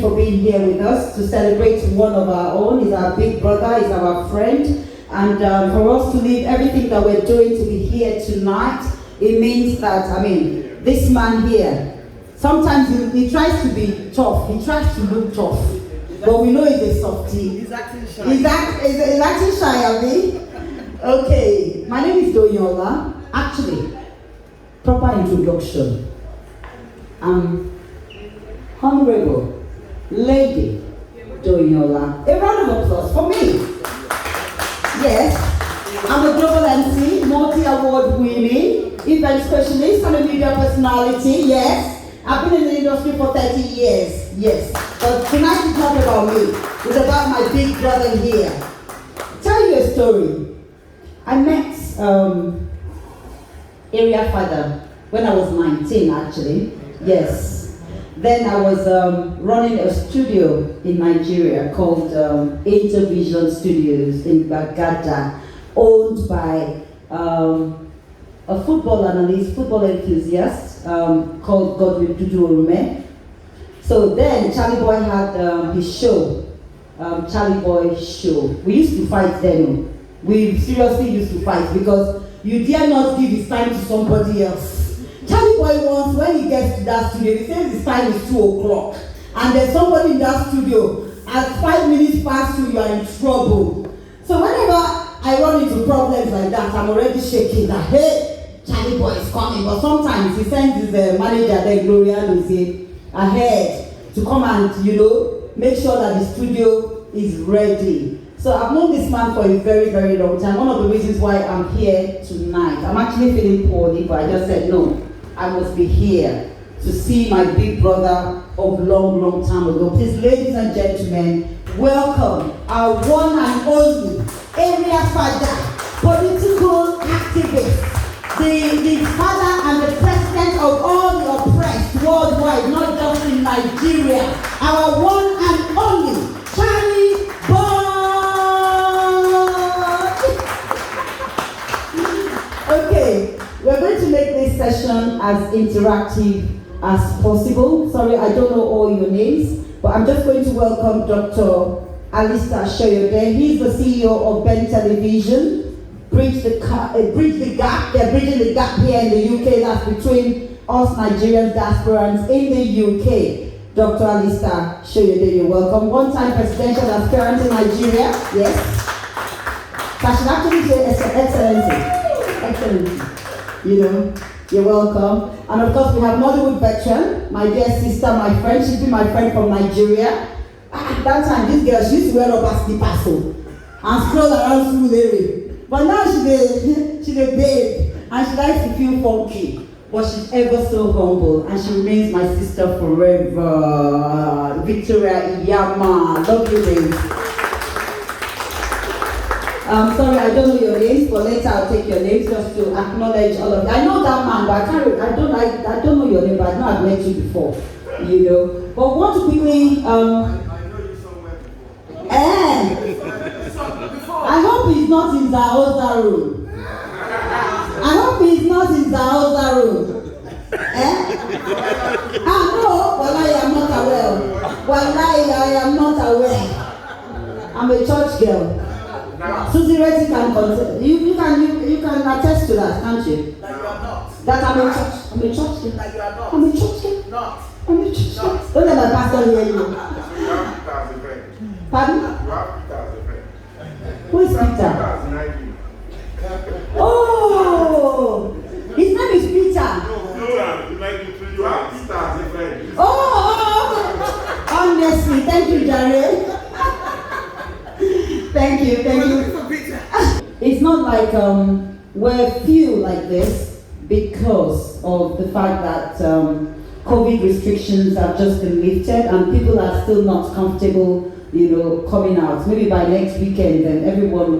for being here with us to celebrate one of our own. He's our big brother, he's our friend. And for us to leave everything that we're doing to be here tonight, it means that, this man here, sometimes he tries to be tough, he tries to look tough, but we know he's a softie. He's acting shy. He's acting shy, Abby. Okay, my name is Doyola. Actually, proper introduction. Honorable Lady Doyola. A round of applause for me. Yes, I'm a global MC, multi-award winning, event specialist, and a media personality. Yes, I've been in the industry for 30 years. Yes, but tonight is not about me. It's about my big brother here. Tell you a story. I met area FADA when I was 19, actually. Yes. Then I was running a studio in Nigeria called Intervision Studios in Bagada, owned by a football analyst, football enthusiast called Godwin Dudu. So then Charlie Boy had his show, Charlie Boy Show. We used to fight then. We seriously used to fight because you dare not give his time to somebody else. Charlie Boy once, when he gets to that studio, he says his time is 2 o'clock. And there's somebody in that studio, at 5 minutes past 2, you are in trouble. So whenever I run into problems like that, I'm already shaking that, hey, Charlie Boy is coming. But sometimes he sends his manager, then Gloria Lucy, ahead to come and, make sure that the studio is ready. So I've known this man for a very, very long time. One of the reasons why I'm here tonight. I'm actually feeling poorly, but I just said, no, I must be here to see my big brother of long, long time ago. Please, ladies and gentlemen, welcome our one and only area father, political activist, the father and the president of all the oppressed worldwide, not just in Nigeria, our one and only Charlie Boy. Okay, we're going to make this session as interactive as possible. Sorry, I don't know all your names, but I'm just going to welcome Dr. Alistair Shoyode. He's the CEO of Ben Television. Bridge the gap. They're bridging the gap here in the UK. That's between us Nigerian diasporans in the UK. Dr. Alistair Shoyode, you're welcome. One-time presidential aspirant in Nigeria. Yes. I should actually say excellency. Excellency. You're welcome. And of course, we have Nollywood veteran, my dear sister, my friend. She's been my friend from Nigeria. That time, this girl, she used to wear rubber slippers and stroll around through the area. But now she's a babe, and she likes to feel funky. But she's ever so humble, and she remains my sister forever. Victoria Iyama, love you, babe. Sorry, I don't know your names, but later I'll take your names just to acknowledge all of you. I know that man, but I don't know your name, but I know I've met you before, But want to quickly, I know you somewhere before. I hope he's not in Zaoza room. I hope he's not in Zaoza room. No, Wallahi, I'm not aware. Wallahi, I am not aware. I'm a church girl. Susie Reddy can you can attest to that, can't you? That you are not. That I'm a church girl. That you are not. I'm a church girl. Not. I'm a church girl. Don't let my pastor hear you. You have Peter as a friend. Pardon? You have Peter as a friend. Who is Peter? Peter as an ID. Oh, his name is Peter. No, you have Peter as a friend. Oh, honestly, thank you, Jared. Thank you. It's not like we're few like this because of the fact that COVID restrictions have just been lifted and people are still not comfortable, coming out. Maybe by next weekend, then everyone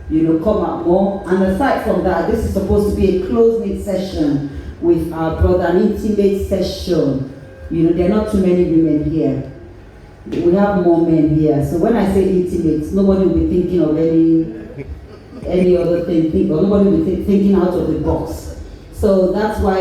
will, come out more. And aside from that, this is supposed to be a close-knit session with our brother, an intimate session. There are not too many women here. We have more men here. So when I say intimate, nobody will be thinking of any other thing, or nobody will be thinking out of the box. So that's why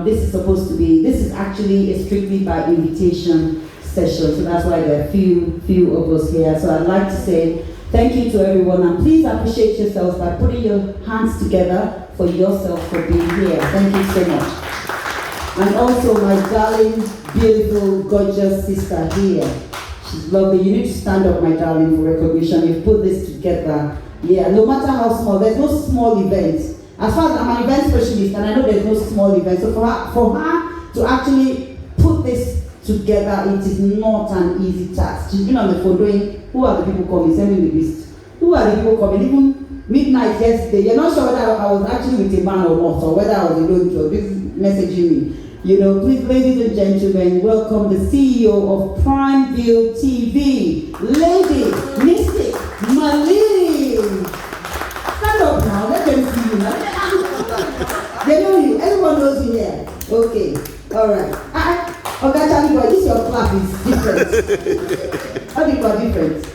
this is actually a strictly by invitation session, so that's why there are few of us here. So I'd like to say thank you to everyone, and please appreciate yourselves by putting your hands together for yourself for being here. Thank you so much. And also my darling, beautiful, gorgeous sister here. She's lovely. You need to stand up, my darling, for recognition. You've put this together. Yeah, no matter how small, there's no small events. As far as I'm an event specialist, and I know there's no small event, so for her to actually put this together, it is not an easy task. She's been on the phone doing, who are the people coming? Send me the list. Who are the people coming? Even midnight yesterday, you're not sure whether I was actually with a man or not, or whether I was alone, so this is messaging me. You know, please, ladies and gentlemen, welcome the CEO of Primeview TV, Lady Mystic Malini. Stand up now, let them see you now. They know you, everyone knows you here. Okay, all right. Okay, Charlie boy, this your clap is different. How do you call different?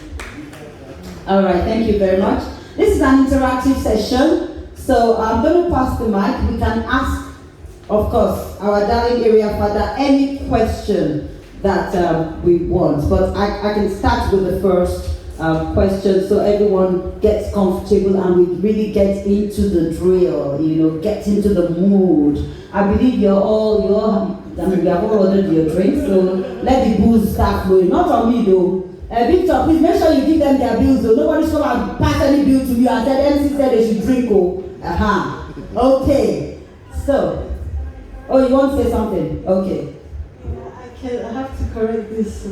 All right, thank you very much. This is an interactive session, so I'm going to pass the mic. We can ask, of course, our darling area father any question that we want, but I can start with the first question so everyone gets comfortable and we really get into the drill, you know, get into the mood. I believe you have all ordered your drinks, so let the booze start flowing. Not on me though. Victor, please make sure you give them their bills though. Nobody's going to pass any bill to you and said MC said they should drink. Okay, so. Oh, you want to say something? Okay. I have to correct this.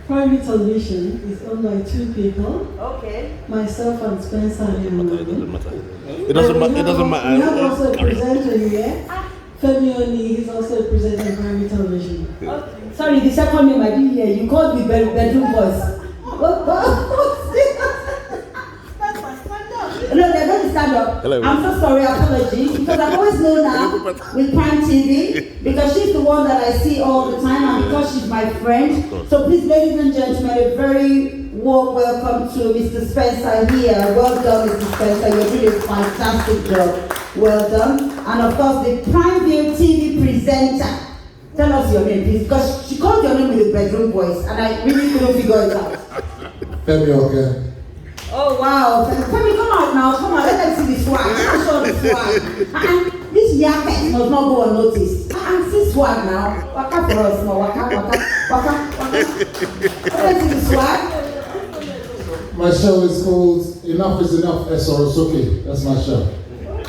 Private television is owned by two people. Okay. Myself and Spencer. It doesn't matter. We have also a presenter here. Femi Oni is also a presenter in private television. Okay. Sorry, the second name I didn't hear. You called me bedroom voice. No, they're going to stand up. Hello. I'm so sorry, apologies, because I've always known her with Prime TV, because she's the one that I see all the time, and because she's my friend. So please, ladies and gentlemen, a very warm welcome to Mr. Spencer here. Well done, Mr. Spencer. You're doing a fantastic job. Well done. And of course, the Primeview TV presenter. Tell us your name, please, because she called your name with a bedroom voice, and I really couldn't figure it out. Femi, okay. Oh wow, Femi, come out now, come on, let them see the swag. I'm sure the swag. And this jacket must not go unnoticed. And see swag now. Waka for us now, waka. Let them see the swag. My show is called Enough is Enough, Esorosoke. That's my show.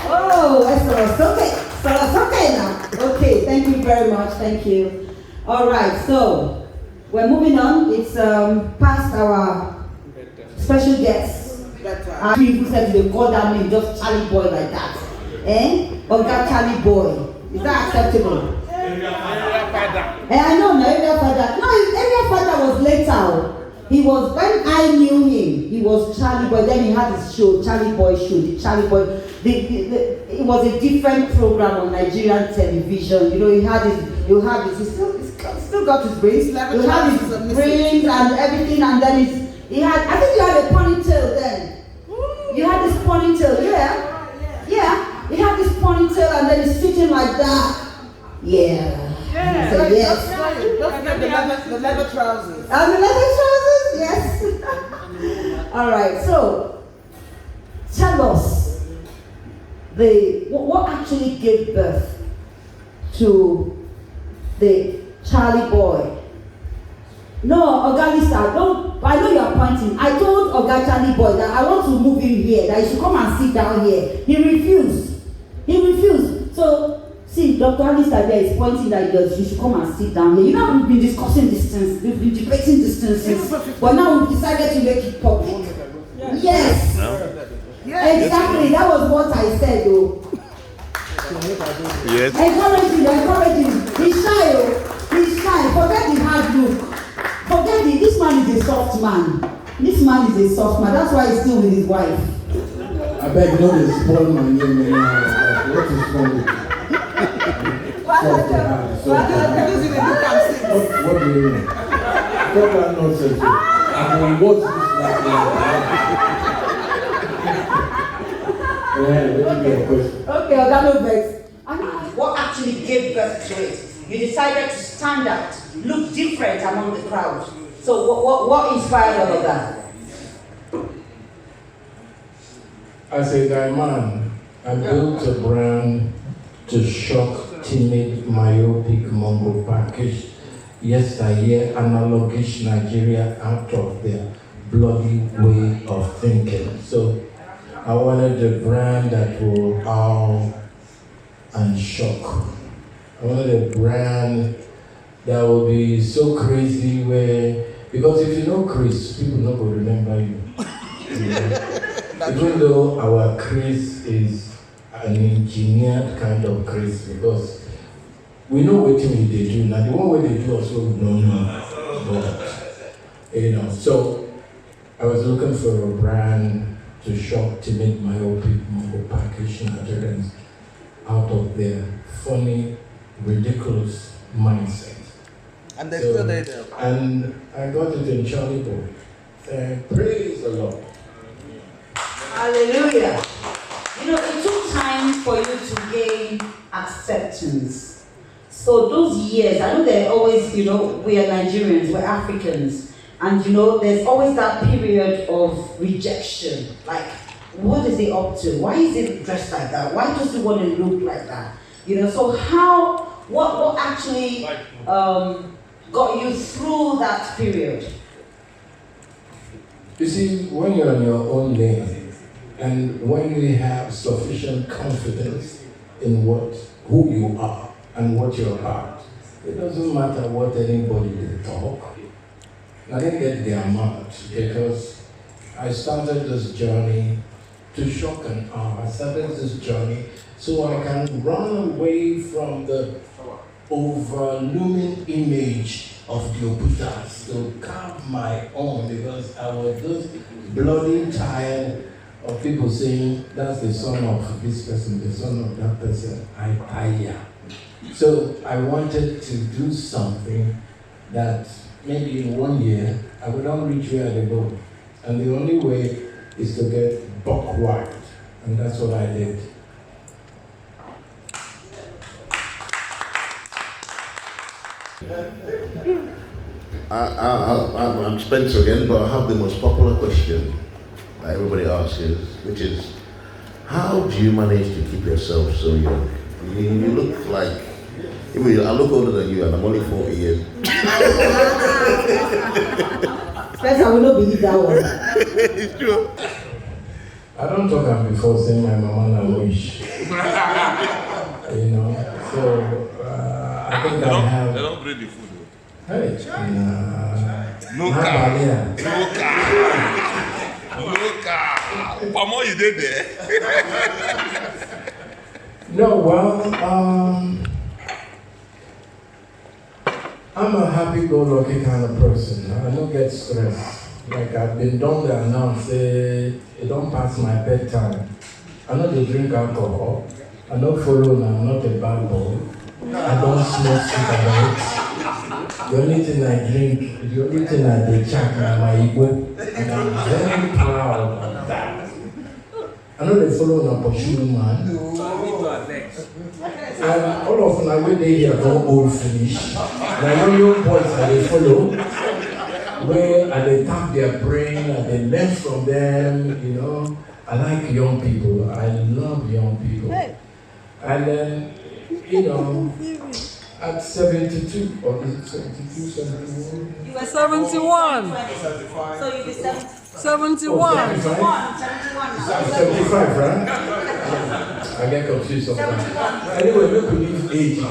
Oh, Esorosoke. Esorosoke now. Okay, thank you very much, thank you. All right, so we're moving on. It's past our special guests. People said they call that name just Charlie Boy like that. Or that Charlie Boy. Is that acceptable? Area father. I know, no, area father. No, area father was later. He was, when I knew him, he was Charlie Boy. Then he had his show, Charlie Boy Show, the Charlie Boy. It was a different program on Nigerian television. You know, he still got his brains. He had his brains and everything, and then I think you had a ponytail then. You had this ponytail, yeah. He had this ponytail and then he's sitting like that. Yeah. So, yes. The leather trousers. And the leather trousers, yes. All right, so tell us what actually gave birth to the Charlie Boy. No, Oga Lisa, don't. I know you are pointing. I told Oga Charlie Boy that I want to move him here, that he should come and sit down here. He refused. So, see, Dr. Alisa there is pointing that you should come and sit down here. You know, we've been discussing distance, we've been debating distances, but now we've decided to make it public. Yes. Exactly, that was what I said, though. Yes. Encouraging. He's shy. Forget the hard look. This man is a soft man. That's why he's still with his wife. I beg you, don't spoil my name. What is wrong with you? What do you mean? Talk that nonsense. I mean, what's this like? Let me get a question. Okay, I'll no vex. What actually gave birth to it? you decided to stand out, look different among the crowd. So what inspired all of that? As a guy man, I built a brand to shock timid, myopic, mumble package, yesteryear, analogish Nigeria out of their bloody way of thinking. So I wanted a brand that will awe and shock. I wanted a brand that will be so crazy because if you know Chris, people not going to remember you. Even though our Chris is an engineered kind of Chris, because we know what we do. Now the one way they do also we don't know. But so I was looking for a brand to shock timid, myopic, mumble package Nigerians out of their funny, ridiculous mindset. And they're still there. And I got it in Charlie Boy. Praise the Lord. Hallelujah. It took time for you to gain acceptance. So those years, I know they're always, we are Nigerians, we're Africans. And there's always that period of rejection. Like, what is he up to? Why is he dressed like that? Why does he want to look like that? So what actually got you through that period? You see, when you're on your own lane, and when you have sufficient confidence in who you are and what you're about, it doesn't matter what anybody they talk. I didn't get their much because I started this journey to shock and awe. I started this journey so I can run away from the over-looming image of the Oputas to carve my own, because I was just bloody tired of people saying that's the son of this person, the son of that person. I tire. So I wanted to do something that maybe in 1 year I would not reach where I go. And the only way is to get buck wild. And that's what I did. I'm Spencer again, but I have the most popular question that everybody asks, which is, how do you manage to keep yourself so young? You look like, I look older than you and I'm only 40 years. Spencer, I will not believe that one. It's true. I don't talk about before saying my mama and wish. So I think I have. They don't bring the food. Hey, No car. No car. Pamo, you did there. No, well, I'm a happy-go-lucky kind of person. I don't get stressed. Like I've been done there now, say it don't pass my bedtime. I know they drink alcohol. I don't follow and I'm not a bad boy. I don't smoke cigarettes. The only thing I drink, the only thing I do check is my ego. And I'm very proud of that. I know they follow and pursue man. And all of them, when they hear don't old finish. And I know young boys that they follow, where they tap their brain and they learn from them, I like young people. I love young people. And then, at 72, or is it 72, 71? You were 71. So you be 71. 71 now. 75, right? I get confused sometimes. Anyway, we could leave age in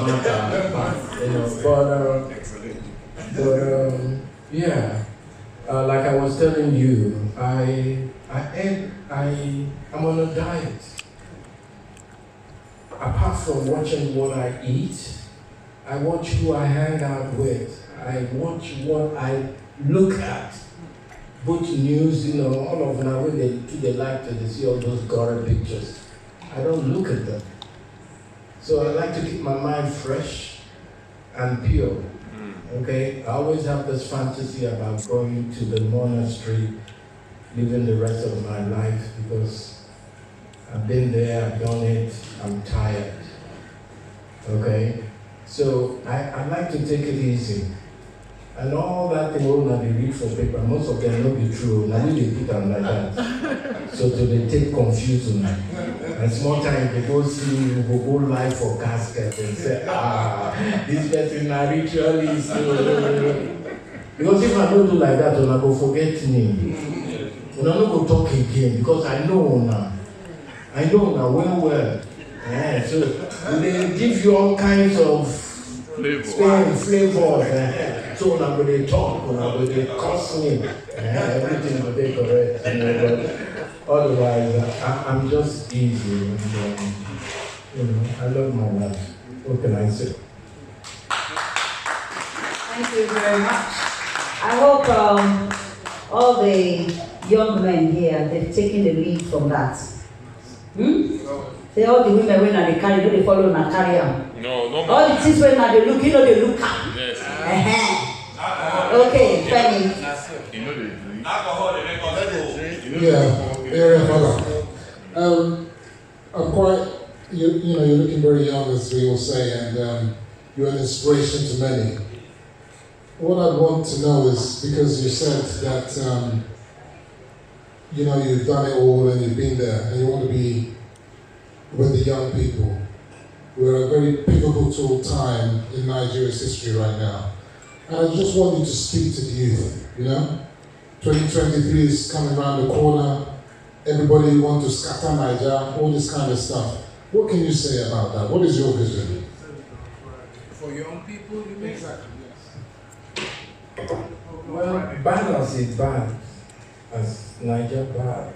yeah. Like I was telling you, I'm on a diet. Apart from watching what I eat, I watch who I hang out with. I watch what I look at. Both news, all of them, when they like to see all those gory pictures. I don't look at them. So I like to keep my mind fresh and pure. Okay? I always have this fantasy about going to the monastery, living the rest of my life, because I've been there, I've done it, I'm tired. Okay? So I like to take it easy. And all that thing all that they read for paper, most of them not be true. Now they put them like that. So they take confusion. And small time they go see you go live for casket and say, this person are ritualist. Because if I don't do like that, I go forget me. I'm not go talk again because I know now. I know now well. Yeah, so they give you all kinds of flavors. So now when they talk, when they cuss me, everything will be correct. But otherwise, I'm just easy. And, I love my life. What can I say? Thank you very much. I hope all the young men here, they've taken the lead from that. Say all the women when they carry, they follow and carry them. No more. All the things when they look, they look up. Yes. Okay, Femi. Yeah, FADA. I'm quite, you're looking very young, as we all say, and you're an inspiration to many. What I want to know is, because you said that, you've done it all and you've been there, and you want to be with the young people. We're at a very pivotal time in Nigeria's history right now. And I just want you to speak to the youth, 2023 is coming around the corner. Everybody wants to scatter Nigeria, all this kind of stuff. What can you say about that? What is your vision? For young people, you mean? Exactly, yes. Well, bad as it bad, as Niger bad,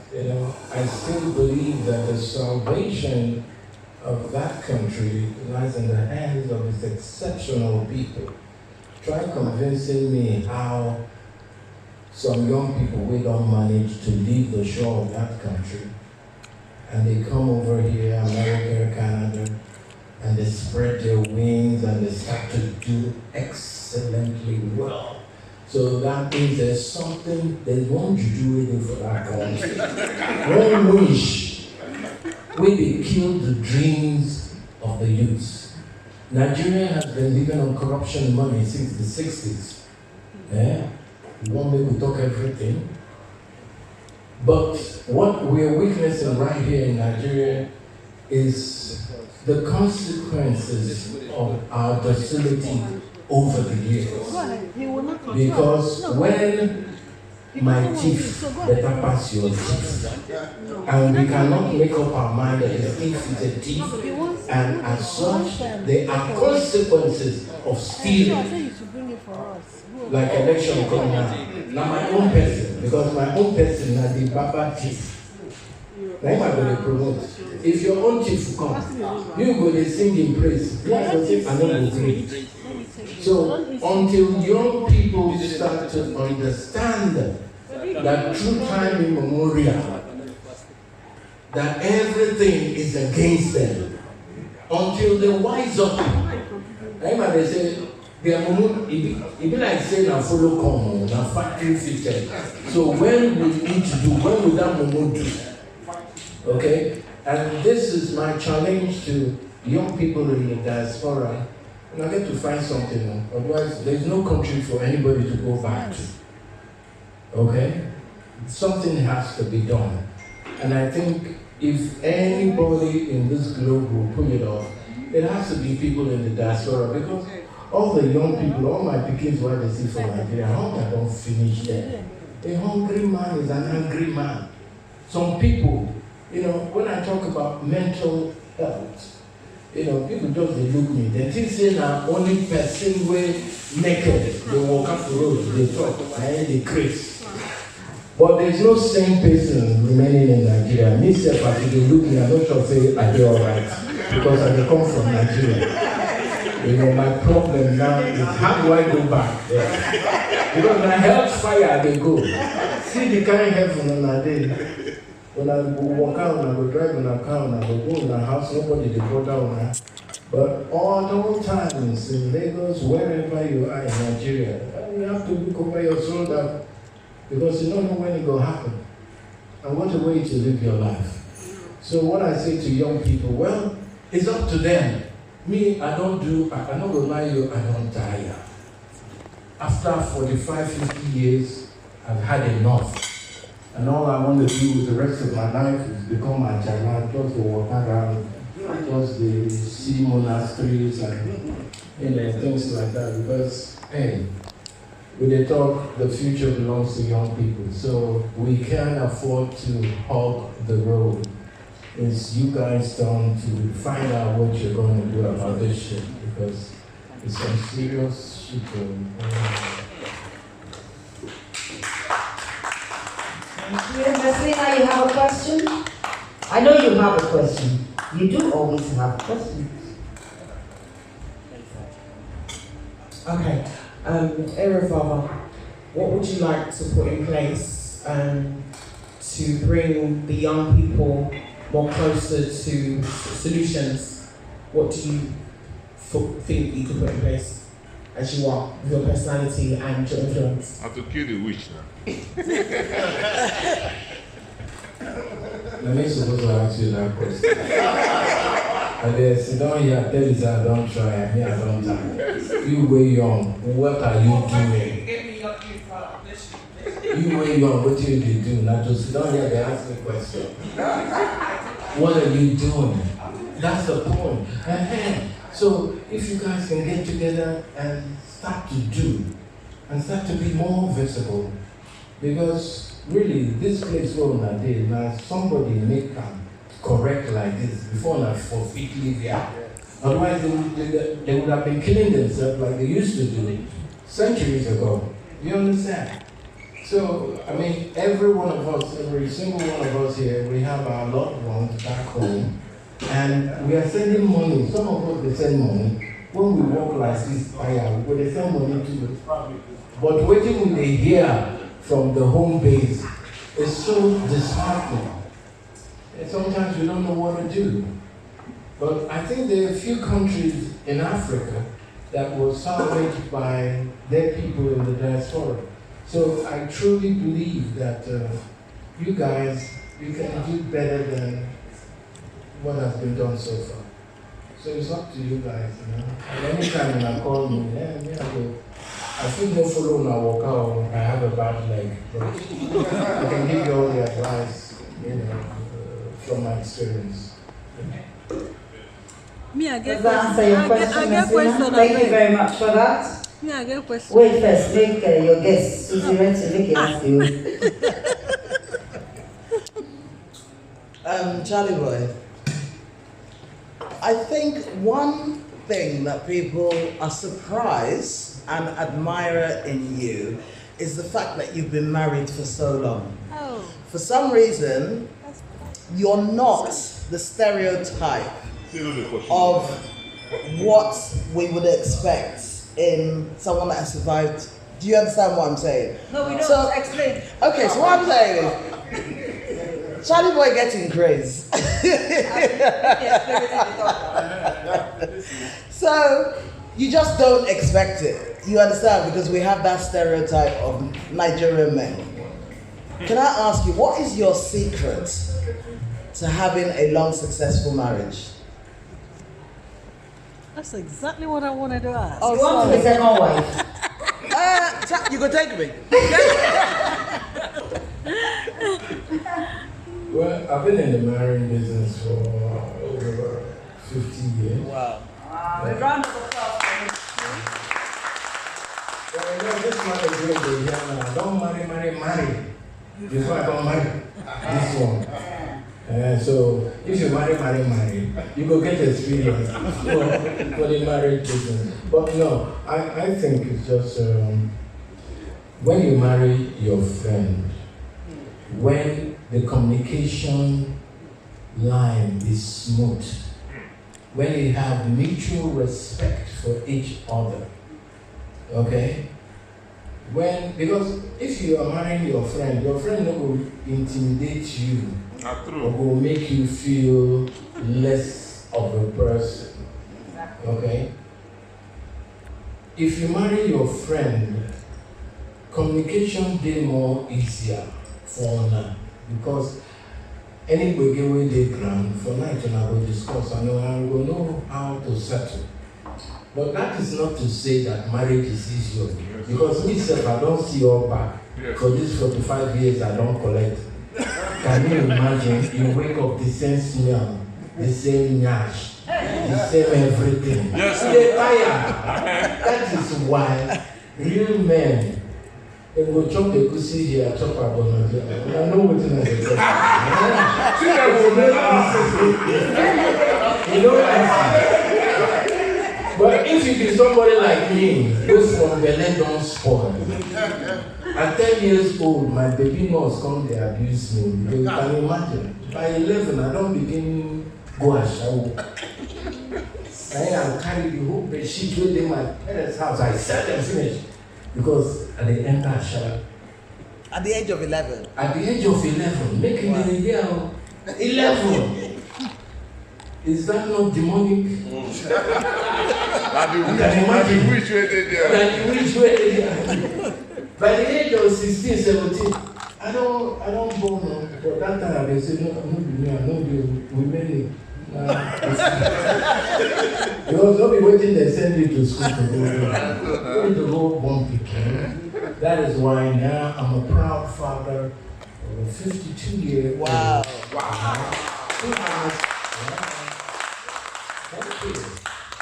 I still believe that the salvation of that country lies in the hands of its exceptional people. Try convincing me how some young people we don't manage to leave the shore of that country and they come over here, America, Canada, and they spread their wings and they start to do excellently well. So that means there's something they want to do with it for that country. One wish where they kill the dreams of the youths. Nigeria has been living on corruption money since the 60s. You want me to talk everything? But what we're witnessing right here in Nigeria is the consequences of our docility over the years. Because when my teeth better pass your teeth, and we cannot make up our mind that the thief is a thief, and as such, there are consequences of stealing. Like election coming out. Now my own person, because my own person is the Baba thief. Now I'm going to promote. If your own chief come, you go to sing in praise. Yes, I don't agree. So until young people start to understand that through time immemorial, that everything is against them, until they wise up, they say, it be like saying na follow come, na factory fitted. So when we need to do, when will that moment do? Okay? And this is my challenge to young people in the diaspora. And I get to find something, otherwise there's no country for anybody to go back to. Okay? Something has to be done. And I think if anybody in this globe will pull it off, it has to be people in the diaspora, because all the young people, all my pickings, what they see from Nigeria, how I don't finish there. A hungry man is an angry man. Some people, when I talk about mental health, people just they look me. They think say na only person way naked, they walk up the road, they talk, and they craze. But there's no same person remaining in Nigeria. Me self, as they look me, I don't sure say I do alright, because I come from Nigeria. My problem now is how do I go back there? Because my health fire, they go. See the kind of heaven on a day. When I go walk out, I go drive in a car, and I go in a house, nobody they go down. But all times in Lagos, wherever you are in Nigeria, you have to look over your shoulder because you don't know when it will happen. And what a way to live your life. So what I say to young people, well, it's up to them. Me, I'm not gonna lie you, I don't tire. After 45, 50 years, I've had enough. And all I want to do with the rest of my life is become a Jala, just to walk around, just to see monasteries and things like that. Because, hey, when they talk, the future belongs to young people. So we can't afford to hog the road. It's you guys' turn to find out what you're going to do about this shit, because it's some serious shit. Messina, you have a question? I know you have a question. You do always have questions. Okay. Erifava, what would you like to put in place to bring the young people more closer to solutions? What do you think you could put in place as you are, with your personality and your influence? I have to kill the witch now. Let me suppose to ask you that question. And then sit down here, tell you that I don't try, and me I don't try. You way young, what are you doing? You way young, what do you do? Now to sit down here, they ask me a question. What are you doing? That's the point. So if you guys can get together and start to do, and start to be more visible, because really this place where we are there, now somebody make correct like this before not forfeit leave here. Otherwise they would have been killing themselves like they used to do centuries ago. You understand? So I mean, every one of us, every single one of us here, we have our loved ones back home, and we are sending money. Some of us they send money. When we walk like this, they send money to the family. But waiting when they hear from the home base is so disheartening. And sometimes we don't know what to do. But I think there are a few countries in Africa that were salvaged by their people in the diaspora. So I truly believe that you guys, you can do better than what has been done so far. So it's up to you guys, you know. And anytime when I call me, I feel no follow now walk out, I have a bad leg. But I can give you all the advice, you know, from my experience. Me, I get Does that answer your question, I get Messina? question. Thank you very much for that. Me, I get question. Wait first, make your guess. Susie Renton, make it ask you. Charlie Boy, I think one thing that people are surprised and admire in you is the fact that you've been married for so long. Oh. For some reason, you're not the stereotype of what we would expect in someone that has survived. Do you understand what I'm saying? No, we don't. So, Explain. okay, so what I'm saying is, Charlie Boy getting crazy. So, you just don't expect it. You understand? Because we have that stereotype of Nigerian men. Can I ask you, what is your secret to having a long, successful marriage? That's exactly what I wanted to ask. You want to be second wife? You can take me. Well, I've been in the marriage business for over 50 years. Wow. A round of applause for him. Well, you know, this man is doing the young man. Don't marry. Before I don't marry. This one. So if you marry, you go get experience for the marriage business. But no, I think it's just when you marry your friend, when the communication line is smooth, when you have mutual respect for each other, okay? Because if you are marrying your friend will intimidate you or will make you feel less of a person, okay? If you marry your friend, communication be more easier for now, because anybody wey dey ground for night una go discuss and we go know how to settle. But that is not to say that marriage is easier, because me sef I don see all back for this 45 years I don collect. Can you imagine you wake up the same smell, the same nyash, the same everything? Yes. You dey tire. That is why real men, they go chop the pussy here, chop abono there. I know wetin I dey talk. You know, but if you be somebody like me, those from Belen don't spoil. At 10 years old, my baby nurse come they abuse me. You can imagine. By 11, I don't begin go and shower. I carry the whole bed sheet within my parents' house. I sell them finish. Because at the end I shower. At the age of 11? At the age of 11, making an idea. 11. Is that not demonic? Which way they there? Which way they there? By the age of 16, 17, I don't go no. But that time I say, no, I'm not me, I'm not the women. Because don't be waiting, they send you to school to go to go born picking. That is why now I'm a proud father of a 52-year-old. Wow.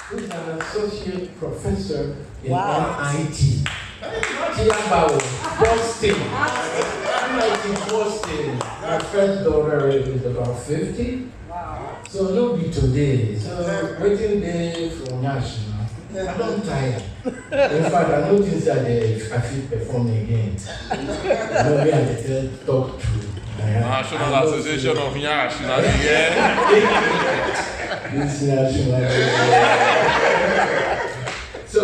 Who's an associate professor in MIT. Boston. MIT Boston. My first daughter is about 50. Wow. So no be today. So waiting there from National. I don't tire. In fact, I noticed that I feel perform again. Maybe I can talk to National Association of Yash. This national. So,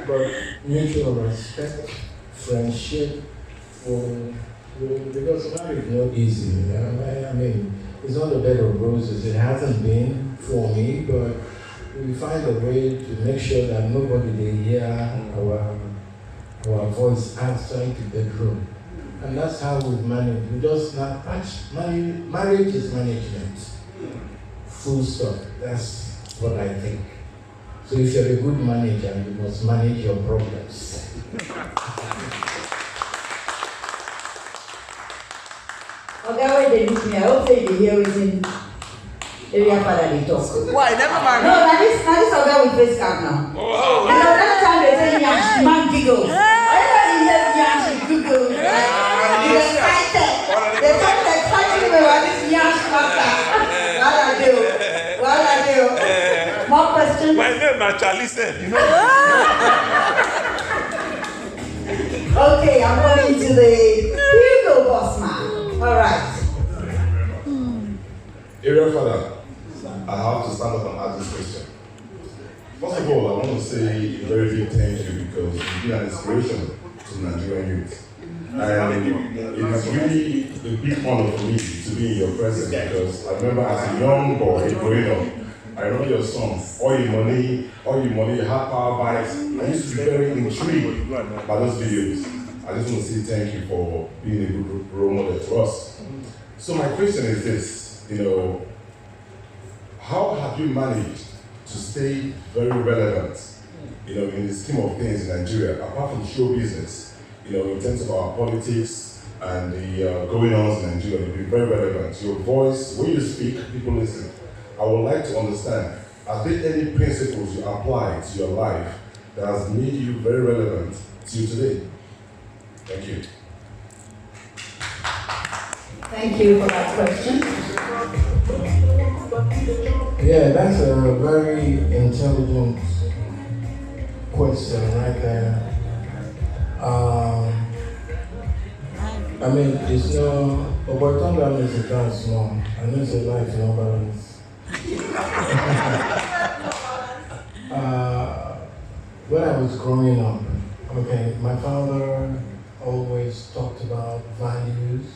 but mutual respect, friendship, because marriage is not easy. I mean, it's not a bed of roses. It hasn't been for me, but we find a way to make sure that nobody they hear our voice outside the bedroom. And that's how we manage. We just not touch. Marriage is management. Full stop. That's what I think. So if you're a good manager, you must manage your problems. Okay, wait, they look me. I hope they hear it in area father they talk. Why? Never mind. No, now this okay with face cap now. Oh. You know, that time they say Yash, man giggle. Everybody hears Yash, giggle. You're excited. They talk excited about this Yash matter. What I do? More questions? My name is Charlie said, you know. Okay, I'm going to the Hugo boss man. All right. Area father, I have to stand up and ask this question. First of all, I want to say a very big thank you because you've been an inspiration to Nigerian youth. And it is really a big honor for me to be in your presence because I remember as a young boy growing up, I remember your song, all your money, you have power bikes. I used to be very intrigued by those videos. I just want to say thank you for being a good role model to us. So my question is this, how have you managed to stay very relevant, in the scheme of things in Nigeria, apart from show business? In terms of our politics and the going-ons in Nigeria, you've been very relevant. Your voice, when you speak, people listen. I would like to understand, are there any principles you apply to your life that has made you very relevant to you today? Thank you. Thank you for that question. Yeah, that's a very intelligent question right there. I mean, it's no, but Tonga is a dance, no. I know it's a life, no balance. When I was growing up, okay, my father always talked about values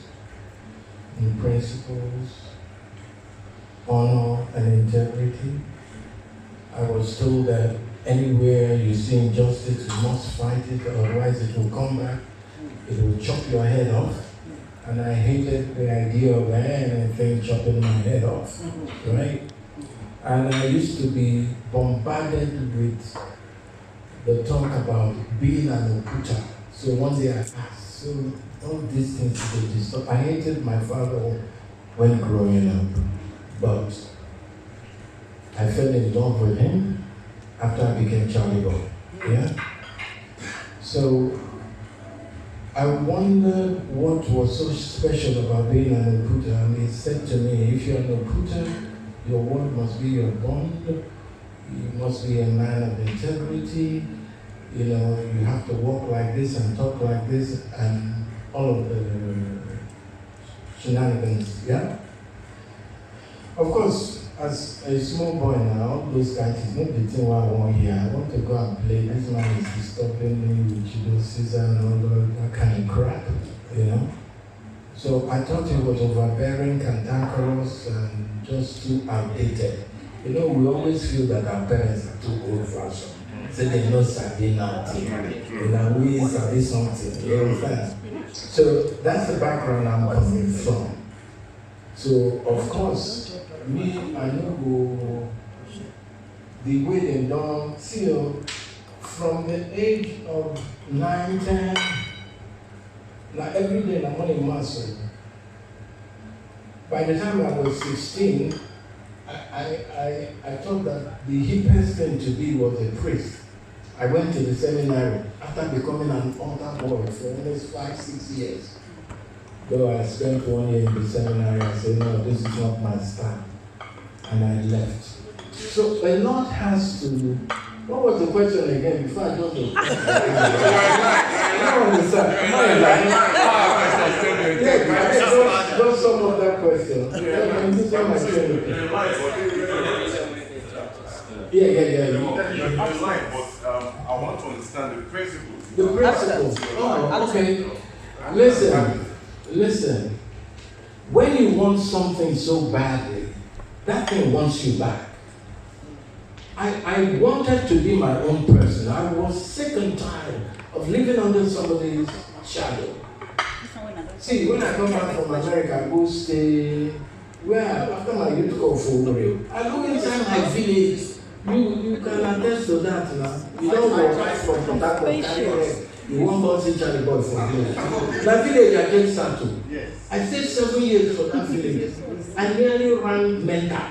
and principles, honor and integrity. I was told that anywhere you see injustice, you must fight it, otherwise it will come back. It will chop your head off. and I hated the idea of anything chopping my head off, right? And I used to be bombarded with the talk about being an Okuta. So one day I asked, so all these things they disturb. I hated my father when growing up, but I fell in love with him after I became Charlie Boy. Yeah? So I wondered what was so special about being an Okuta, and he said to me, if you're an Okuta, your word must be your bond, you must be a man of integrity, you know, you have to walk like this and talk like this, and all of the shenanigans, yeah? Of course, as a small boy now, all those guys, it's not the thing I want here. I want to go and play. This man is disturbing me with Judo Caesar and all that kind of crap, you know? So I thought he was overbearing, cantankerous, and just too outdated. You know, we always feel that our parents are too old-fashioned. So they know something nothing. You know, we sabi something. You understand? So that's the background I'm coming from. So of course, me, I know the way they don't feel from the age of 9, 10. Now every day I'm on a muscle. By the time I was 16, I thought that the hippest thing to be was a priest. I went to the seminary after becoming an altar boy for almost 5, 6 years. Though I spent 1 year in the seminary, I said, no, this is not my style. And I left. So a lot has to. What was the question again before I don't know? I don't understand. Just some of that question. I want to understand the principles. The principles. Oh, okay. Listen. When you want something so badly, that thing wants you back. I wanted to be my own person. I was sick and tired of living under somebody's shadow. See, when I come back from America, I go stay after my youth call for Urio. I go inside my village. You can attest to that now. You don't go back from Port. You won't go see Charlie Boy for village. That village I just start to. I stayed 7 years for that village. I nearly ran mental.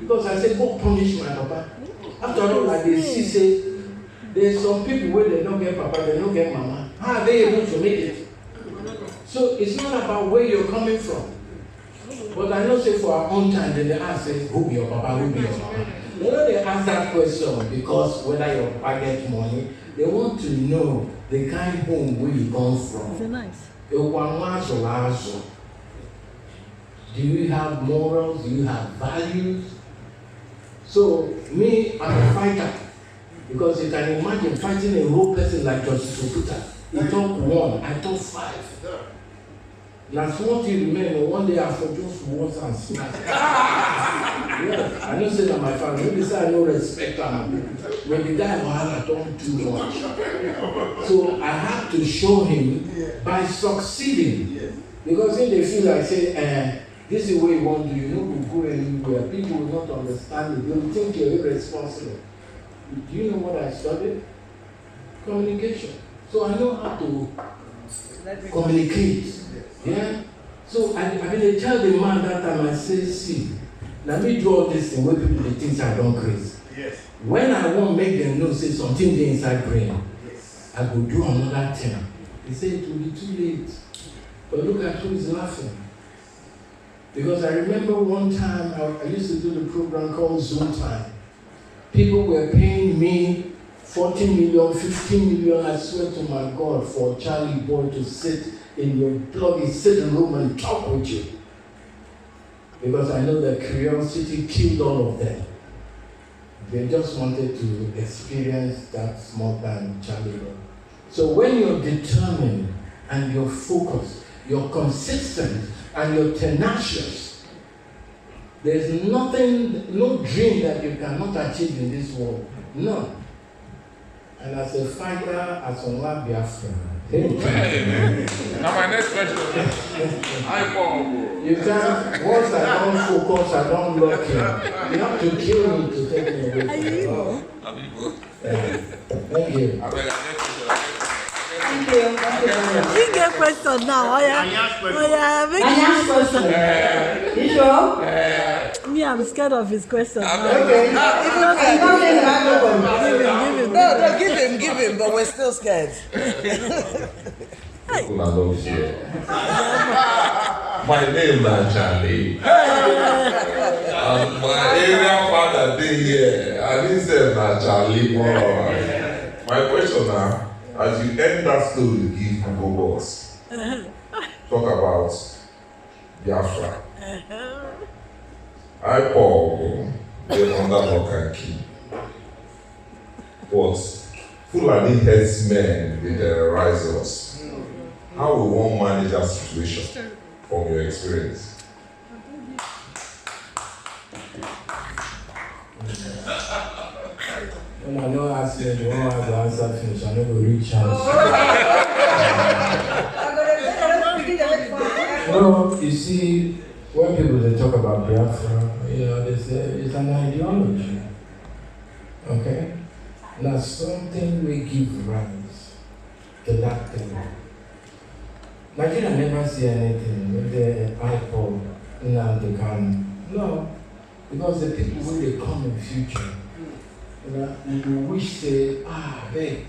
Because I said, go punish my papa. After all, like they say, there's some people where they don't get papa, they don't get mama. How are they able to make it? So it's not about where you're coming from. But I know, say, for our own time, then they ask, say, who be your papa, who be your mama? You know, they ask that question because whether your papa gets money, they want to know the kind home where you come from. Is it nice? Do you have morals? Do you have values? So, me, I'm a fighter. Because you can imagine fighting a whole person like Justice Okuta. He taught 1, I taught 5. Now, small thing remain, one day I just words and smack. Yes, I don't say that my family, maybe say I don't respect them. When the guy I don't do much. So I have to show him by succeeding. Because if they feel like, say, this is the way you want to do, you don't go anywhere. People will not understand it. They will think you're irresponsible. Do you know what I studied? Communication. So I know how to communicate. Yeah? So I mean, tell the man that time, I say, see, let me do all this thing where people they think I don't crazy. Yes. When I won't make them know, say something they inside brain, Yes. I go do another thing. He said it will be too late. But look at who is laughing. Because I remember one time I used to do the program called Zoom Time. People were paying me 40 million, 15 million, I swear to my God, for Charlie Boy to sit in your bloody sitting room and talk with you. Because I know that curiosity killed all of them. They just wanted to experience that small time Charlie Boy. So when you're determined and you're focused, you're consistent and you're tenacious, there's nothing, no dream that you cannot achieve in this world. None. And as a fighter, as a Biafra, Hey, now my next question. I Paul. You can't, once I don't focus, I don't lock him. You have to kill me to take me away from the Thank you. Thank you. Thank you very much. You get question now. Oh yeah, make My next question. You sure? me. I'm scared of his question. Now. Okay. Give him, but we're still scared. People are not here. My name is Charlie. And my area father dey here. And he said na Charlie. My question now, as you end that story, give Google Boss. Talk about Biafra. I Paul dey under lock and key. But Fulani headsmen dey terrorize us. How we wan manage that situation from your experience? When I know I said the one has the answer finish, I never reach out. No, you see, when people they talk about Biafra, they say it's an ideology. Okay? Now something we give rise to that thing. Nigeria never see anything with the iPod in the can. No, because the people who they come in future, you wish say, hey,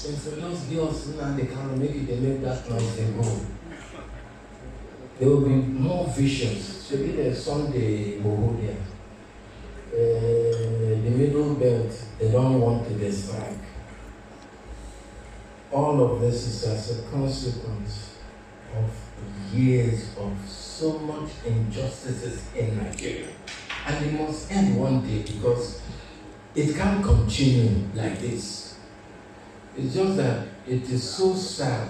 and for those girls they can make it, they make that noise, they go. They will be more vicious. So be there Sunday Bohodia. The middle belt, they don't want to strike. All of this is as a consequence of years of so much injustices in Nigeria. And it must end one day because it can't continue like this. It's just that it is so sad.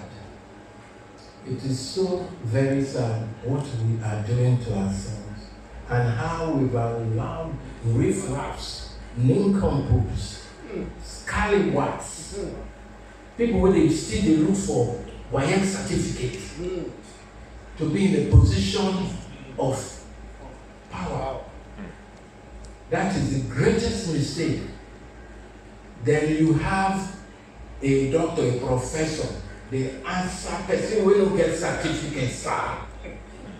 It is so very sad what we are doing to ourselves and how we've allowed riffraffs, nincompoops, scallywags, people who they still they look for YM certificate to be in a position of power. That is the greatest mistake. Then you have a doctor, a professor, the answer person will not get certificate, sir.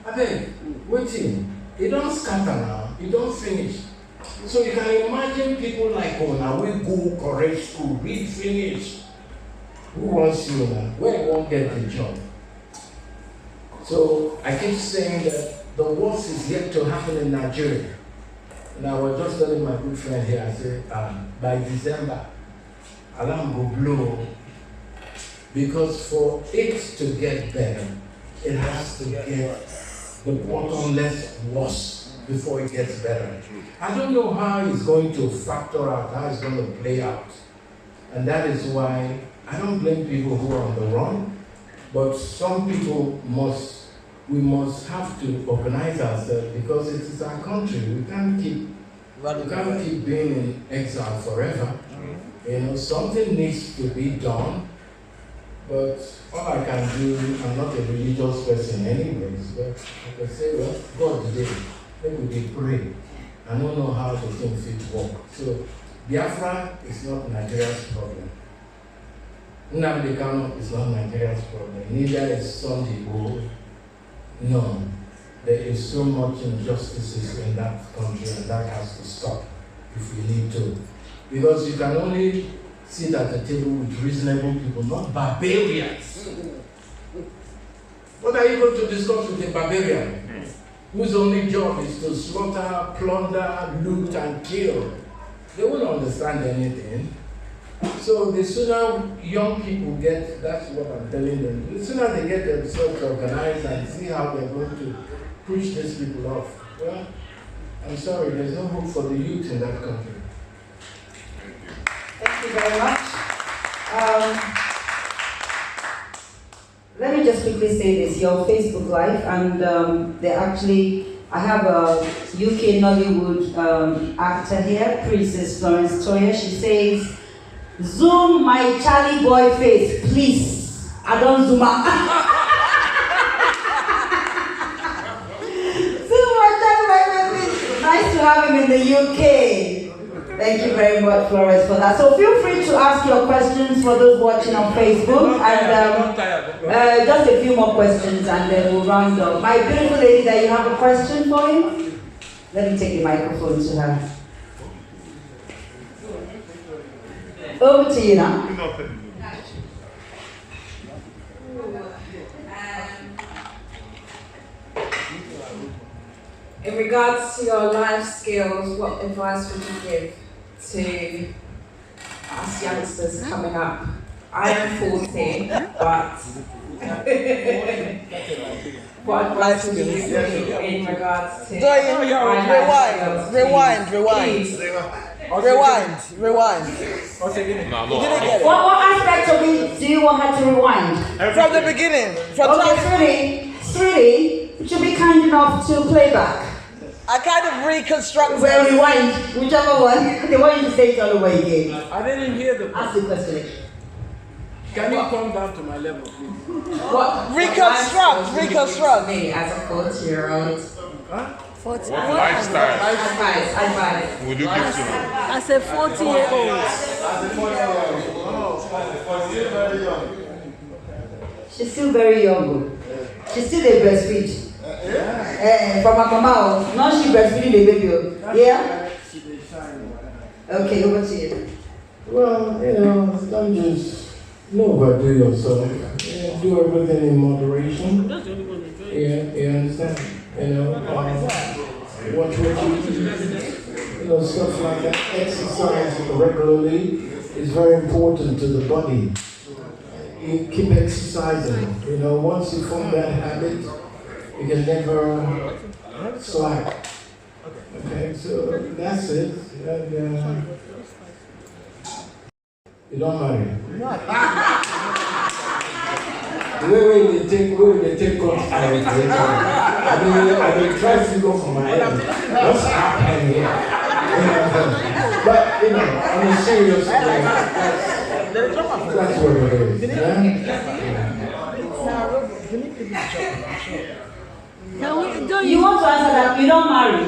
I mean, waiting. It don't scatter now, it don't finish. So you can imagine people like, now we go correct school, read finish. Who wants you now? Where you won't get the job? So I keep saying that the worst is yet to happen in Nigeria. And I was just telling my good friend here, I said, by December, alarm will blow. Because for it to get better, it has to get the bottom less worse before it gets better. I don't know how it's going to factor out, how it's going to play out. And that is why I don't blame people who are on the run, but some people we must have to organize ourselves because it is our country. We can't keep being in exile forever. Something needs to be done, but all I can do, I'm not a religious person anyways, but I can say, well, God did, let me pray. I don't know how the thing fit work. So Biafra is not Nigeria's problem. Nnamdi Kanu is not Nigeria's problem. Neither is Sunday Igboho. No. There is so much injustices in that country and that has to stop if we need to. Because you can only sit at the table with reasonable people, not barbarians. What are you going to discuss with a barbarian whose only job is to slaughter, plunder, loot, and kill? They won't understand anything. So the sooner young people get, that's what I'm telling them, the sooner they get themselves organized and see how they're going to push these people off. Well, I'm sorry, there's no hope for the youth in that country. Thank you very much. Let me just quickly say this, your Facebook Live, and I have a UK Nollywood actor here, Princess Florence Toya. She says, "Zoom my Charlie boy face, please." Adon Zuma. Nice to have him in the UK. Thank you very much, Flores, for that. So feel free to ask your questions for those watching on Facebook. And just a few more questions and then we'll round up. My beautiful lady, that you have a question for him? Let me take the microphone to her. Over to you now. In regards to your life skills, what advice would you give to us youngsters coming up? I am 40, but what advice would you give in regards to Rewind. What aspect of it do you want her to rewind? From the beginning. Okay, Sweetie, would you be kind enough to play back? I kind of reconstruct. Well, rewind, whichever one. They want you to say it all over again. I didn't hear the Ask the question. Can you come down to my level, please? what Reconstruct. me as a 40-year-old? Huh? 40. Lifestyle. Advice. Would you give to me? As a 40-year-old. She's still very young. She's still a breastfeed. From her mama, now she breastfeeding the baby. Yeah? Okay, over to you. Well, don't just overdo yourself. Do everything in moderation. You understand? Watch what you eat. Stuff like that. Exercise regularly is very important to the body. You keep exercising. Once you form that habit, you can never slack. Okay, so that's it. And, you don't marry. The way they take control. I mean, try to go for my head. What's happening here? But on a serious note, that's what it is. You want to answer that? You don't marry.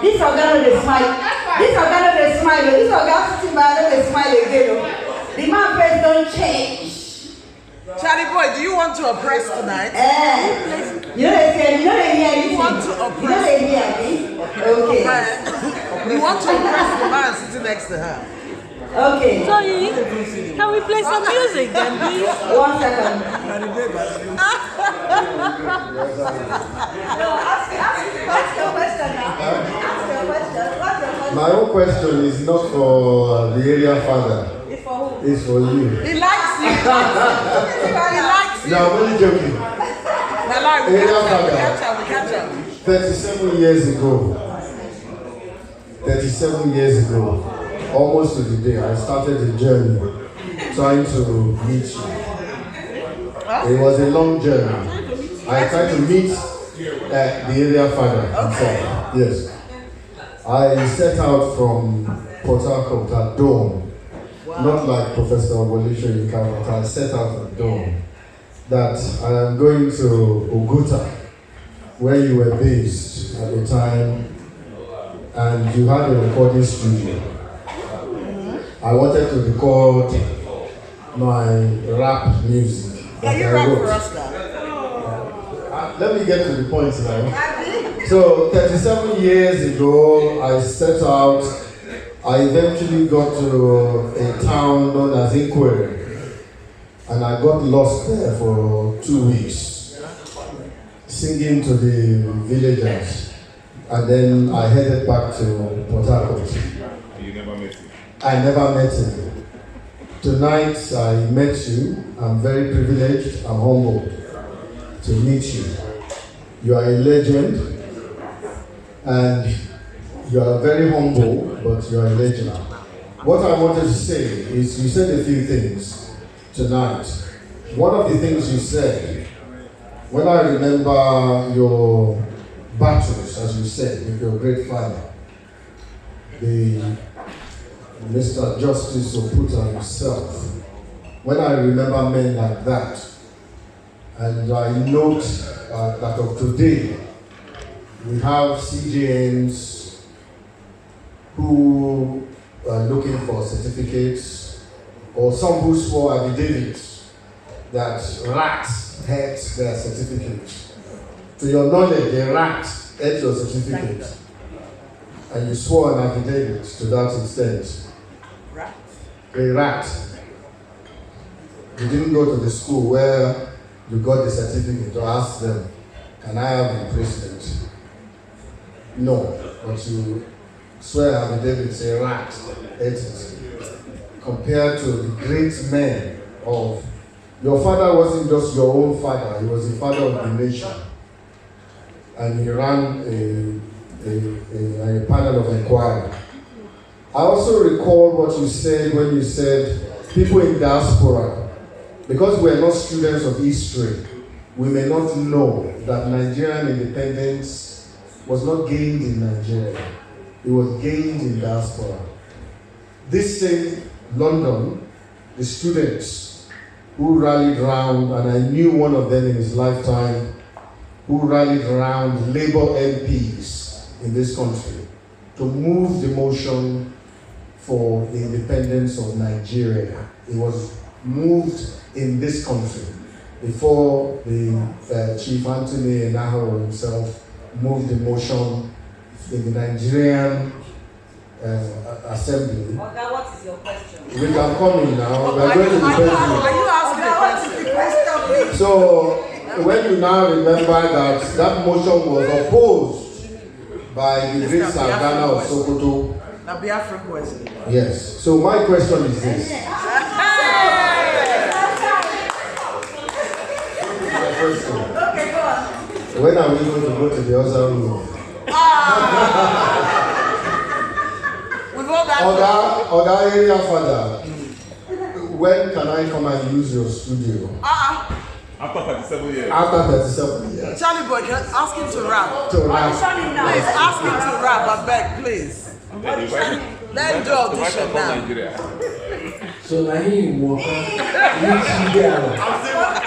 This organ they smile. This organ they smile. This organ sitting by they smile again. The man face don't change. Charlie boy, do you want to oppress tonight? You know they hear anything. You want to oppress? You know they hear me? Okay. You want to oppress the man sitting next to her? Okay. Sorry, can we play some music then, please? 1 second. Ask your question now. Ask your question. What's your question? My own question is not for the area father. It's for who? It's for you. He likes you. He likes you. No, I'm only joking. Area father. We catch up. 37 years ago. 37 years ago. Almost to the day, I started the journey trying to meet you. It was a long journey. I tried to meet the area father himself. Yes. I set out from Port Harcourt at dawn. Not like Professor Wolisho Yinka, but I set out at dawn that I am going to Oguta, where you were based at the time, and you had a recording studio. I wanted to record my rap music. Can you rap for us now? Let me get to the point now. So 37 years ago, I set out. I eventually got to a town known as Inquiry, and I got lost there for 2 weeks, singing to the villagers, and then I headed back to Port Harcourt. You never met him? I never met him. Tonight I met you. I'm very privileged. I'm humbled to meet you. You are a legend, and you are very humble, but you are a legend. What I wanted to say is, you said a few things tonight. One of the things you said, when I remember your battles, as you said, with your great father, the Mr. Justice Oputa himself, when I remember men like that, and I note that of today, we have CJNs who are looking for certificates, or some who swore affidavits that rats ate their certificates. To your knowledge, a rat ate your certificate, and you swore an affidavit to that extent. A rat. You didn't go to the school where you got the certificate to ask them, can I have the bracelet? No, but you swear affidavit, a rat ate it. Compared to the great men of, your father wasn't just your own father, he was the father of the nation. And he ran a panel of inquiry. I also recall what you said when you said people in diaspora, because we are not students of history, we may not know that Nigerian independence was not gained in Nigeria, it was gained in diaspora. This same London, the students who rallied round, and I knew one of them in his lifetime, who rallied around Labour MPs in this country to move the motion for the independence of Nigeria. It was moved in this country before the Chief Anthony Enahoro himself moved the motion in the Nigerian Assembly. Oga, what is your question? We can come in now. We are going to the question. Are you asking the question? So, when you now remember that motion was opposed by the great Sardana of Sokoto. The Biafra question. Yes. So my question is this. My question. Okay, go on. When are we going to go to the other room? Oga area father, when can I come and use your studio? After 37 years. After 37 years. Charlie boy, ask him to rap. To rap. Please, ask him to rap, I beg, please. Let him do audition now. So now he walk reach there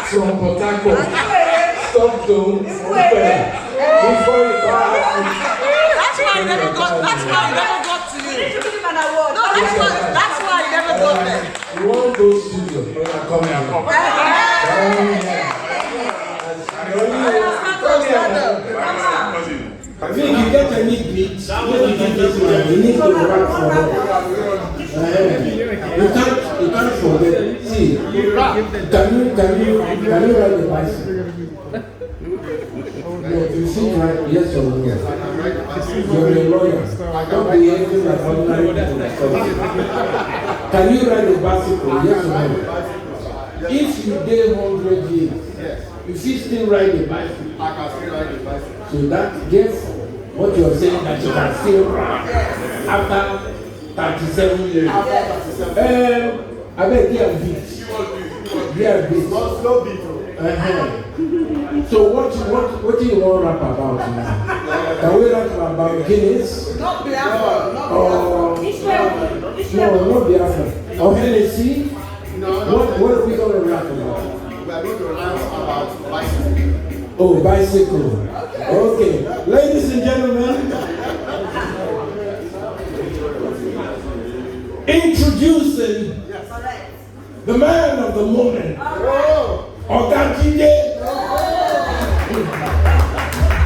from Port Harcourt, stop to before he come. That's why he never got to you. No, that's why he never got there. You want to go studio, when I come I think you get any beat, you need to rap for them. You can't forget. See, can you ride the bicycle? No, you see, right? Yes or no? You're a lawyer. Don't be anything like ordinary people. Can you ride a bicycle? Yes or no? If you did 100 years, you still ride a bicycle. I can still ride a bicycle. So that gets what you're saying, that you can still ride after 37 years. I bet they are beat. They are beat. Slow beat. So what do you want to rap about now? Can we rap about Guinness? Not Biafra. No, not Biafra. Or Hennessy? What are we going to rap about? We are going to rap about bicycle. Oh, bicycle. Okay. Ladies and gentlemen, introducing the man of the moment, Oga Jide.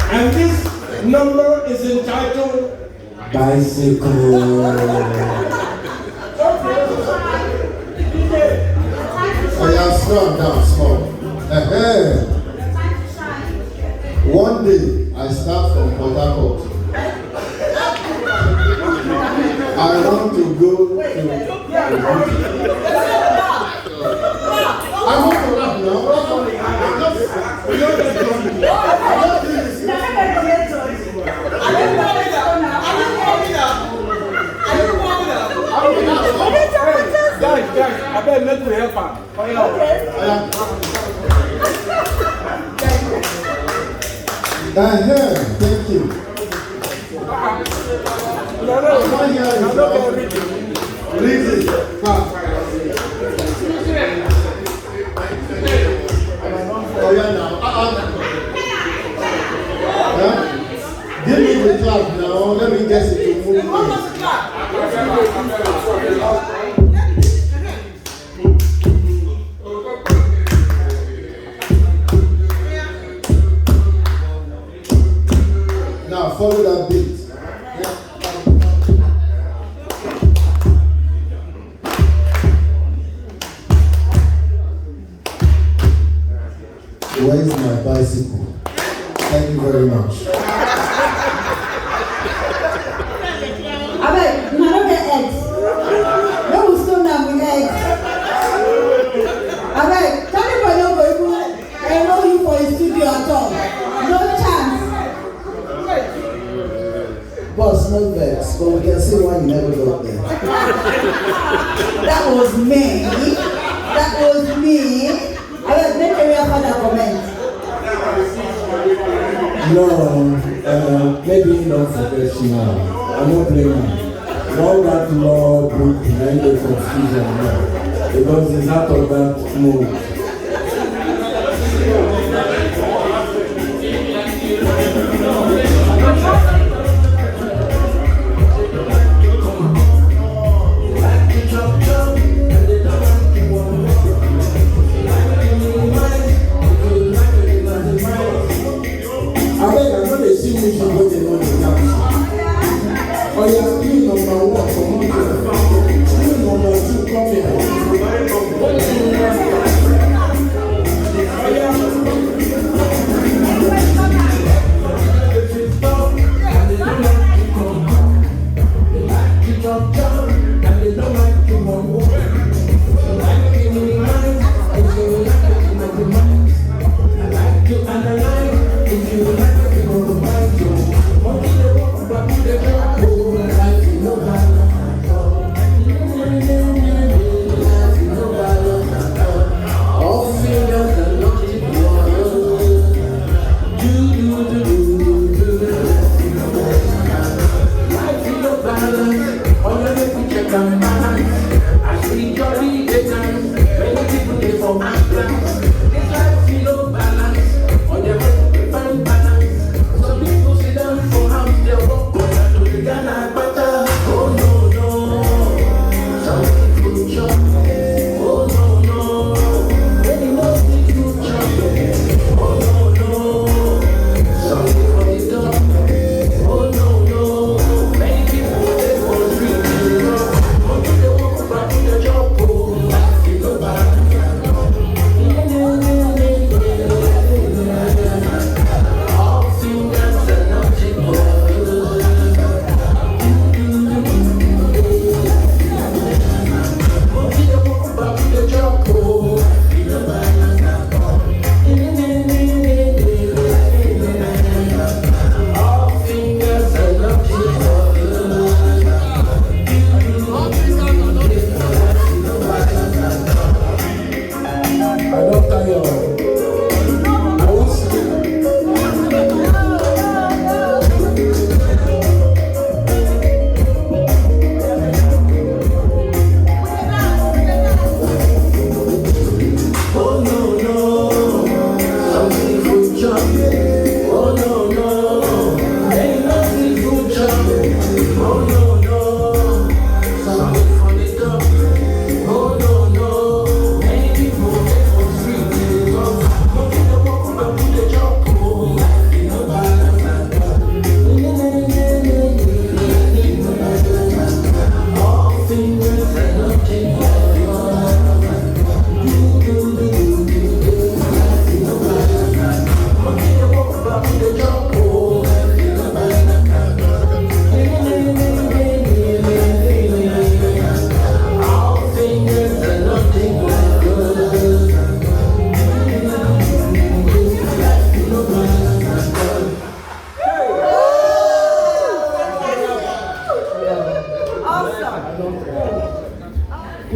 And this number is entitled Bicycle. I am small down, small. One day, I start from Port Harcourt. I want to go to I want to rap Guys, I better make me help her. Thank you. Listen. Where is my bicycle? Thank you very much. I bet, you don't get eggs. No, we still not with eggs. I bet, tell me for no people, enroll you for a studio at all. No chance. Boss, no vex, but we can see why you never got there. That was me. That was me. I bet, make area FADA comment. No, maybe not professional. I'm not blaming. All that law book behind the confusion now. Because it's out of that mode.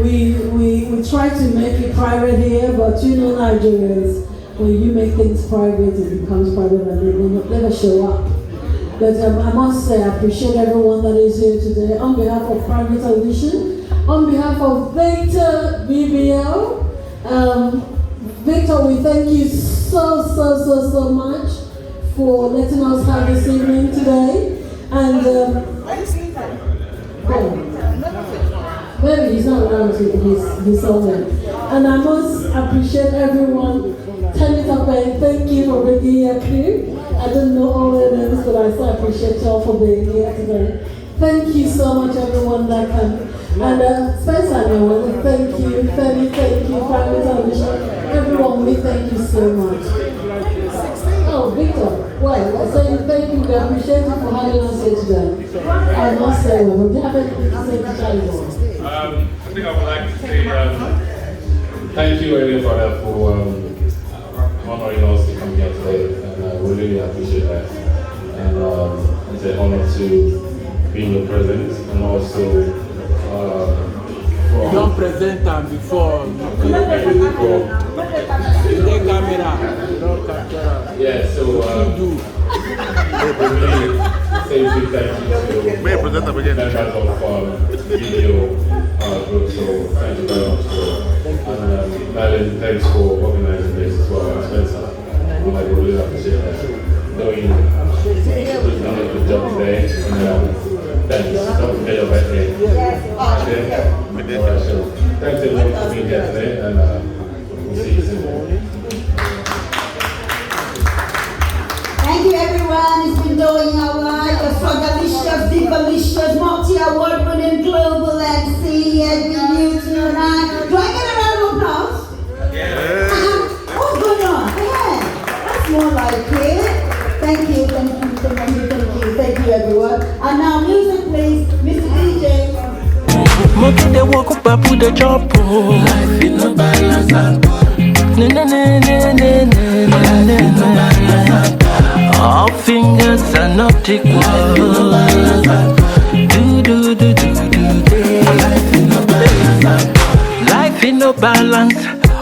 We try to make it private here, but you know Nigerians, when you make things private, it becomes private and they will never show up. But I must say, I appreciate everyone that is here today. On behalf of Private Audition, on behalf of Victor VBO, Victor, we thank you so much for letting us have this evening today. And maybe he's not around to his own. And I must appreciate everyone. Turn it up and thank you for being here too. I don't know all their names, but I still appreciate y'all for being here today. Thank you so much, everyone that came. And Spencer, I want to thank you, Femi, thank you, Private Audition. Everyone, we thank you so much. Oh, Victor, well, I say thank you. We appreciate you for having us here today. I must say, well, do you have anything to say to Charlie? I think I would like to say thank you, Heavenly Father, for honoring us to come here today, and we really appreciate that. And it's an honor to be in your presence, and also you don't present them before. You take camera, you don't capture. Yeah, so really say a big thank you to members of VBO group. So thank you very much and Madeline, thanks for organizing this as well. And Spencer, I really appreciate that. Knowing you've done a good job today, and thanks. Don't forget your birthday. Okay? Alright, so thanks everyone for being here today, and we'll see you soon. Thank you everyone. It's been doing alright. The Swagalicious, Divalicious, multi-award winning global MC has been you tonight. Do I get a round of applause? Yeah. What's going on? Yeah. That's more like it. Thank you, thank you, thank you, thank you, thank you everyone. And now music please, Mr. DJ. Monkey they walk up and put the chop. Life in no balance. Na na na na na na na na. All fingers are not equal. Do do do do do do. Life in no balance. Life in no balance.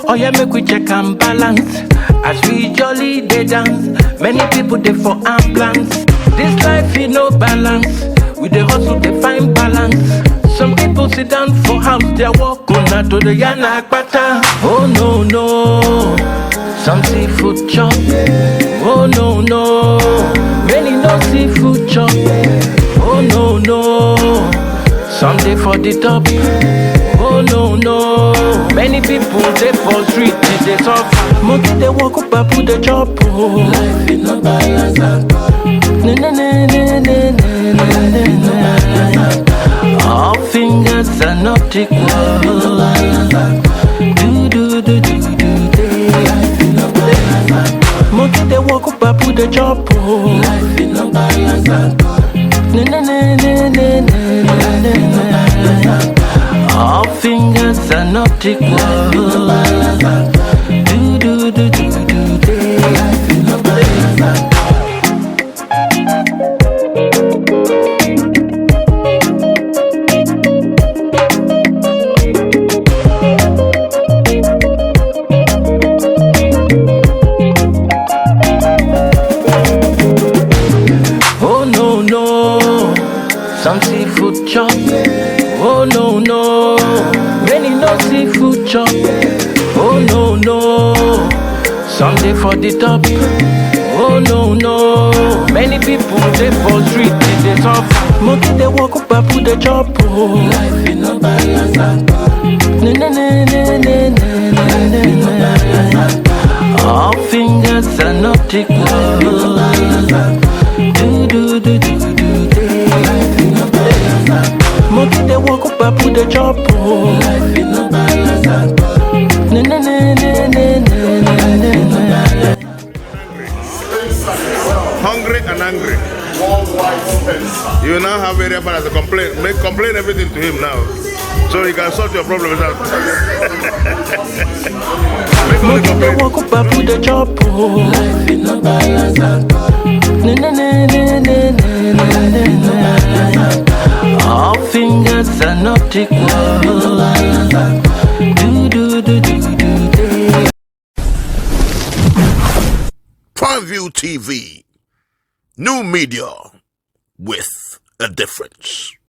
Oh yeah, make we check and balance. As we jolly they dance, many people they for ambulance. This life in no balance. We dey hustle, they find balance. Some people sit down for house, they walk on to the yana akpata. Oh no no, some seafood chop. Oh no no, many no seafood chop. Oh no no, some dey for the top. Oh no no, many people they for street they talk. Monkey they walk up and put the chop. Life in no balance. Na na na na na na na na. All fingers are not equal. Do do do do do do. Life in no balance. Monkey they walk up and put the chop. Life in no balance. Na na na na na na na na. All fingers are not equal. Do do do do do do. Life in no balance. Oh no no, some seafood chop. Oh no no, many no seafood chop. Oh no no, some dey for the top. Oh no no, many people dey for street they talk. Monkey they walk up and put the chop. Life in no balance. Na na na na na na na na. All fingers are not equal. Do do do do do do. Life in no balance. Monkey they walk up and put the chop. Life in no balance. Na na na na na na na. Hungry and angry. You now have area father to complain everything to him now. So he can sort your problems out. Monkey they walk up and put the chop. Life in no balance. Na na na na na na na na. All fingers are not equal. Do do do do do do. Preview TV. New media with a difference.